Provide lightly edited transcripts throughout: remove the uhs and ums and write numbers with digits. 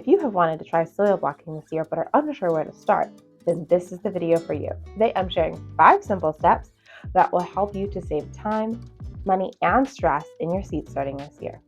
If you have wanted to try soil blocking this year but are unsure where to start, then this is the video for you. Today I'm sharing 5 simple steps that will help you to save time, money, and stress in your seed starting this year.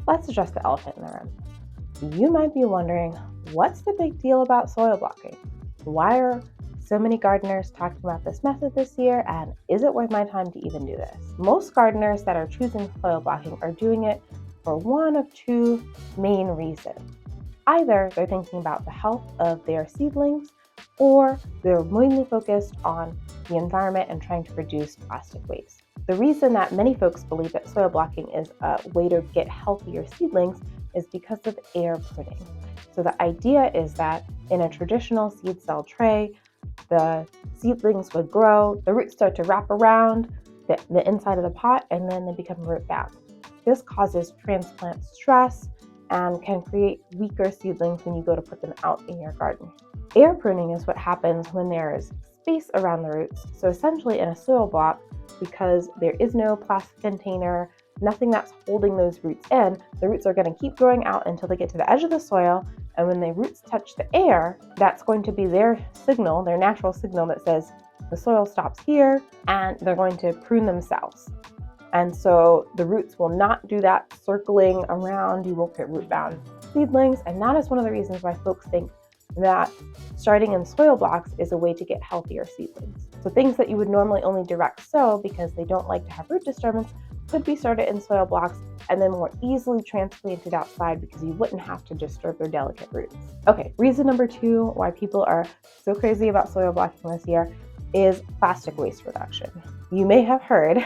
Let's address the elephant in the room. You might be wondering, what's the big deal about soil blocking? Why are so many gardeners talking about this method this year, and is it worth my time to even do this? Most gardeners that are choosing soil blocking are doing it for one of 2 main reasons. Either they're thinking about the health of their seedlings, or they're mainly focused on the environment and trying to reduce plastic waste. The reason that many folks believe that soil blocking is a way to get healthier seedlings is because of air pruning. So the idea is that in a traditional seed cell tray, the seedlings would grow, the roots start to wrap around the inside of the pot, and then they become root bound. This causes transplant stress and can create weaker seedlings when you go to put them out in your garden. Air pruning is what happens when there is space around the roots. So essentially in a soil block, because there is no plastic container, nothing that's holding those roots in, the roots are going to keep growing out until they get to the edge of the soil. And when the roots touch the air, that's going to be their signal, their natural signal that says the soil stops here, and they're going to prune themselves. And so the roots will not do that circling around. You won't get root bound seedlings. And that is one of the reasons why folks think that starting in soil blocks is a way to get healthier seedlings. So things that you would normally only direct sow because they don't like to have root disturbance could be started in soil blocks and then more easily transplanted outside because you wouldn't have to disturb their delicate roots. Okay, reason number 2 why people are so crazy about soil blocking this year is plastic waste reduction. You may have heard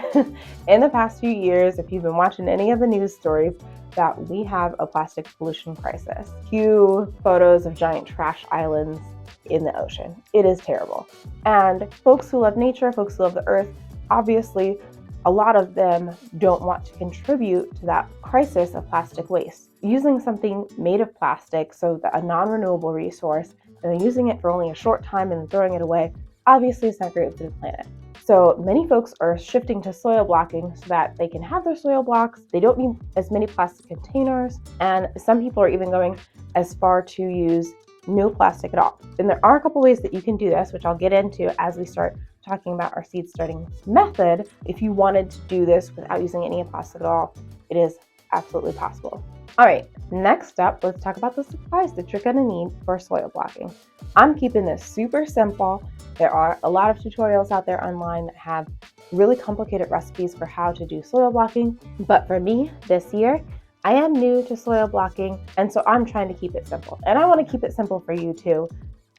in the past few years, if you've been watching any of the news stories, that we have a plastic pollution crisis. Cue photos of giant trash islands in the ocean. It is terrible. And folks who love nature, folks who love the earth, obviously a lot of them don't want to contribute to that crisis of plastic waste. Using something made of plastic, so a non-renewable resource, and then using it for only a short time and then throwing it away, obviously it's not great for the planet. So many folks are shifting to soil blocking so that they can have their soil blocks. They don't need as many plastic containers. And some people are even going as far to use no plastic at all. And there are a couple ways that you can do this, which I'll get into as we start talking about our seed starting method. If you wanted to do this without using any plastic at all, it is absolutely possible. All right, next up, let's talk about the supplies that you're gonna need for soil blocking. I'm keeping this super simple. There are a lot of tutorials out there online that have really complicated recipes for how to do soil blocking. But for me this year, I am new to soil blocking, and so I'm trying to keep it simple. And I want to keep it simple for you too,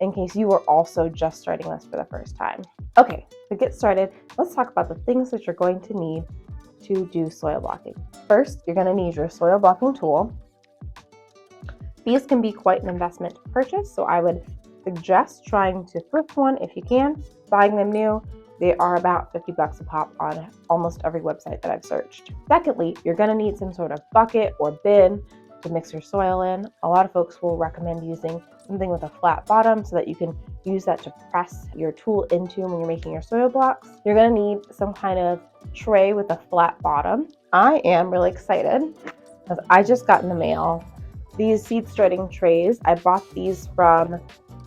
in case you are also just starting this for the first time. Okay, to get started, let's talk about the things that you're going to need to do soil blocking. First, you're going to need your soil blocking tool. These can be quite an investment to purchase, so I would suggest trying to thrift one if you can. Buying them new, they are about $50 a pop on almost every website that I've searched. Secondly, you're going to need some sort of bucket or bin to mix your soil in. A lot of folks will recommend using something with a flat bottom so that you can use that to press your tool into when you're making your soil blocks. You're going to need some kind of tray with a flat bottom. I am really excited because I just got in the mail these seed starting trays. I bought these from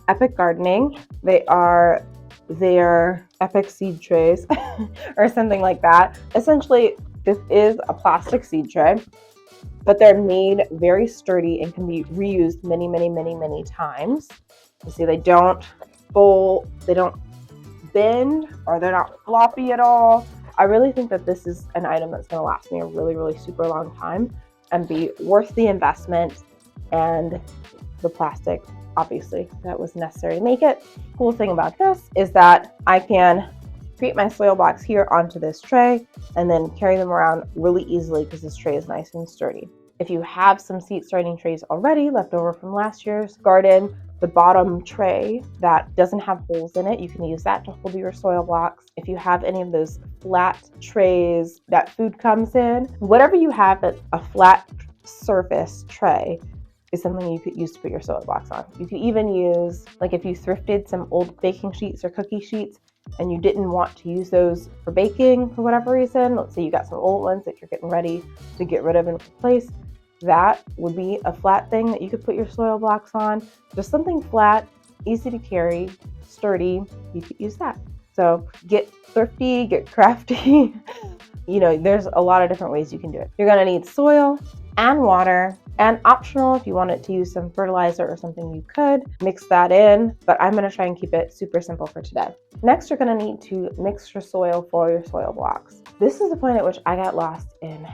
Epic Gardening. They are their Epic seed trays or something like that. Essentially, this is a plastic seed tray, but they're made very sturdy and can be reused many, many, many, many times. You see, they don't fold, they don't bend, or they're not floppy at all. I really think that this is an item that's going to last me a really, really super long time and be worth the investment and the plastic, obviously, that was necessary to make it. Cool thing about this is that I can create my soil blocks here onto this tray and then carry them around really easily because this tray is nice and sturdy. If you have some seed starting trays already left over from last year's garden, the bottom tray that doesn't have holes in it, you can use that to hold your soil blocks. If you have any of those flat trays that food comes in, whatever you have that's a flat surface tray, is something you could use to put your soil blocks on. You could even use, like if you thrifted some old baking sheets or cookie sheets and you didn't want to use those for baking for whatever reason, let's say you got some old ones that you're getting ready to get rid of and replace, that would be a flat thing that you could put your soil blocks on. Just something flat, easy to carry, sturdy, you could use that. So get thrifty, get crafty. There's a lot of different ways you can do it. You're gonna need soil and water, and optional if you wanted to use some fertilizer or something, you could mix that in, but I'm gonna try and keep it super simple for today. Next, you're gonna need to mix your soil for your soil blocks. This is the point at which I got lost in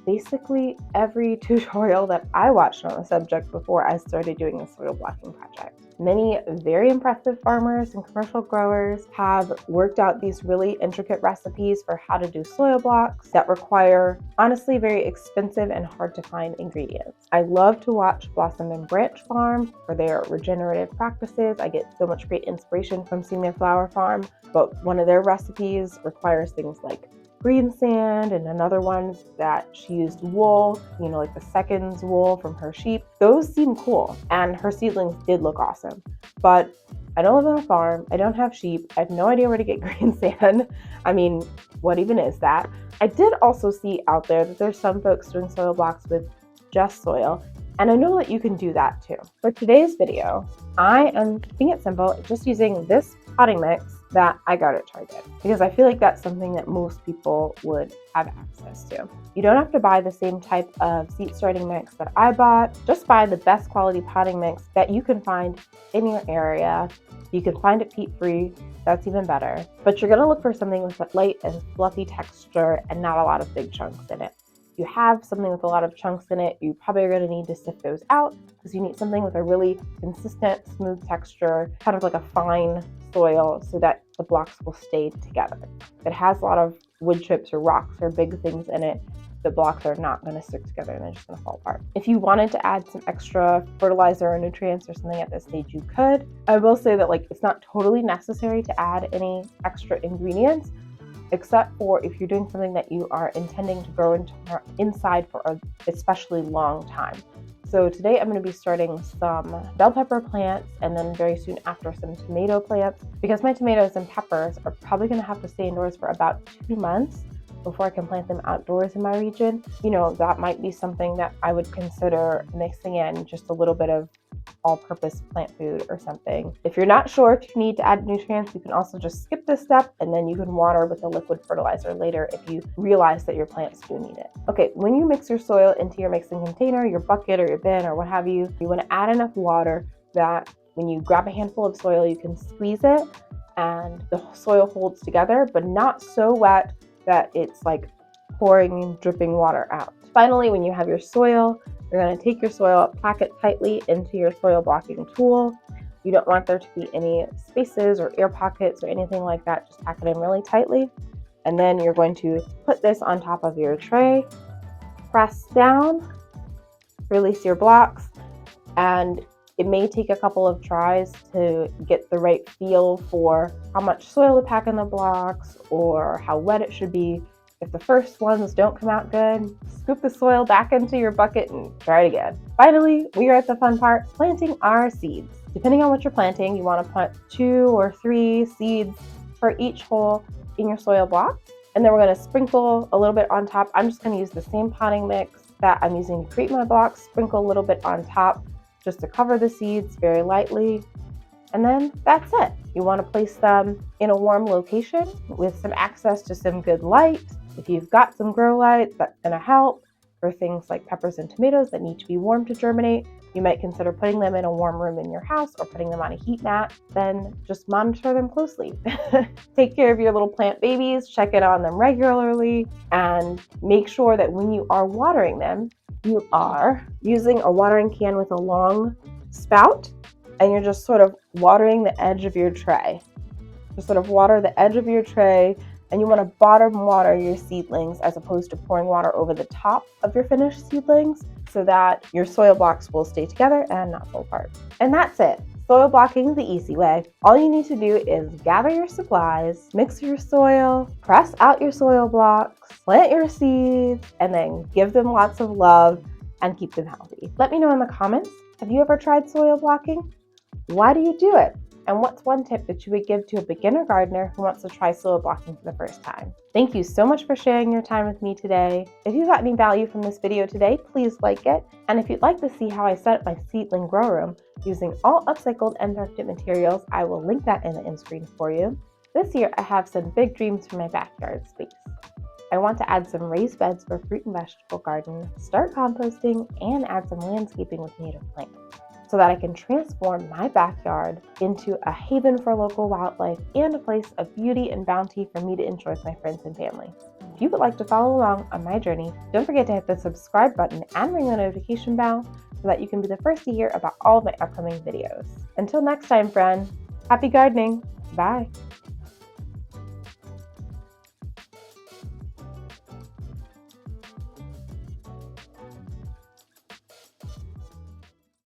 basically every tutorial that I watched on the subject before I started doing the soil blocking project. Many very impressive farmers and commercial growers have worked out these really intricate recipes for how to do soil blocks that require, honestly, very expensive and hard to find ingredients. I love to watch Blossom and Branch Farm for their regenerative practices. I get so much great inspiration from seeing their flower farm, but one of their recipes requires things like green sand, and another one that she used wool, like the seconds wool from her sheep. Those seem cool, and her seedlings did look awesome. But I don't live on a farm, I don't have sheep, I have no idea where to get green sand. I mean, what even is that? I did also see out there that there's some folks doing soil blocks with just soil, and I know that you can do that too. For today's video, I am keeping it simple, just using this potting mix that I got at Target, because I feel like that's something that most people would have access to. You don't have to buy the same type of seed starting mix that I bought. Just buy the best quality potting mix that you can find in your area. You can find it peat-free, that's even better. But you're gonna look for something with a light and fluffy texture and not a lot of big chunks in it. If you have something with a lot of chunks in it, you probably are going to need to sift those out, because you need something with a really consistent, smooth texture, kind of like a fine soil, so that the blocks will stay together. If it has a lot of wood chips or rocks or big things in it, the blocks are not going to stick together and they're just going to fall apart. If you wanted to add some extra fertilizer or nutrients or something at this stage, you could. I will say that it's not totally necessary to add any extra ingredients, except for if you're doing something that you are intending to grow inside for an especially long time. So today I'm going to be starting some bell pepper plants, and then very soon after some tomato plants, because my tomatoes and peppers are probably going to have to stay indoors for about 2 months before I can plant them outdoors in my region. That might be something that I would consider mixing in just a little bit of all-purpose plant food or something. If you're not sure if you need to add nutrients, you can also just skip this step, and then you can water with a liquid fertilizer later if you realize that your plants do need it. Okay, when you mix your soil into your mixing container, your bucket or your bin or what have you, you want to add enough water that when you grab a handful of soil, you can squeeze it and the soil holds together, but not so wet that it's like pouring dripping water out. Finally, when you have your soil, you're going to take your soil, pack it tightly into your soil blocking tool. You don't want there to be any spaces or air pockets or anything like that. Just pack it in really tightly. And then you're going to put this on top of your tray, press down, release your blocks, and it may take a couple of tries to get the right feel for how much soil to pack in the blocks or how wet it should be. If the first ones don't come out good, scoop the soil back into your bucket and try it again. Finally, we are at the fun part, planting our seeds. Depending on what you're planting, you want to put 2 or 3 seeds for each hole in your soil block. And then we're going to sprinkle a little bit on top. I'm just going to use the same potting mix that I'm using to create my blocks, sprinkle a little bit on top just to cover the seeds very lightly. And then that's it. You want to place them in a warm location with some access to some good light. If you've got some grow lights, that's going to help. For things like peppers and tomatoes that need to be warm to germinate, you might consider putting them in a warm room in your house or putting them on a heat mat. Then just monitor them closely. Take care of your little plant babies, check in on them regularly, and make sure that when you are watering them, you are using a watering can with a long spout, and you're just sort of watering the edge of your tray. Just sort of water the edge of your tray, and you want to bottom water your seedlings as opposed to pouring water over the top of your finished seedlings so that your soil blocks will stay together and not fall apart. And that's it. Soil blocking the easy way. All you need to do is gather your supplies, mix your soil, press out your soil blocks, plant your seeds, and then give them lots of love and keep them healthy. Let me know in the comments Have you ever tried soil blocking? Why do you do it? And what's one tip that you would give to a beginner gardener who wants to try soil blocking for the first time? Thank you so much for sharing your time with me today. If you got any value from this video today, please like it. And if you'd like to see how I set up my seedling grow room using all upcycled and thrifted materials, I will link that in the end screen for you. This year, I have some big dreams for my backyard space. I want to add some raised beds for fruit and vegetable garden, start composting, and add some landscaping with native plants, so that I can transform my backyard into a haven for local wildlife and a place of beauty and bounty for me to enjoy with my friends and family. If you would like to follow along on my journey, don't forget to hit the subscribe button and ring the notification bell so that you can be the first to hear about all of my upcoming videos. Until next time, friend, happy gardening. Bye.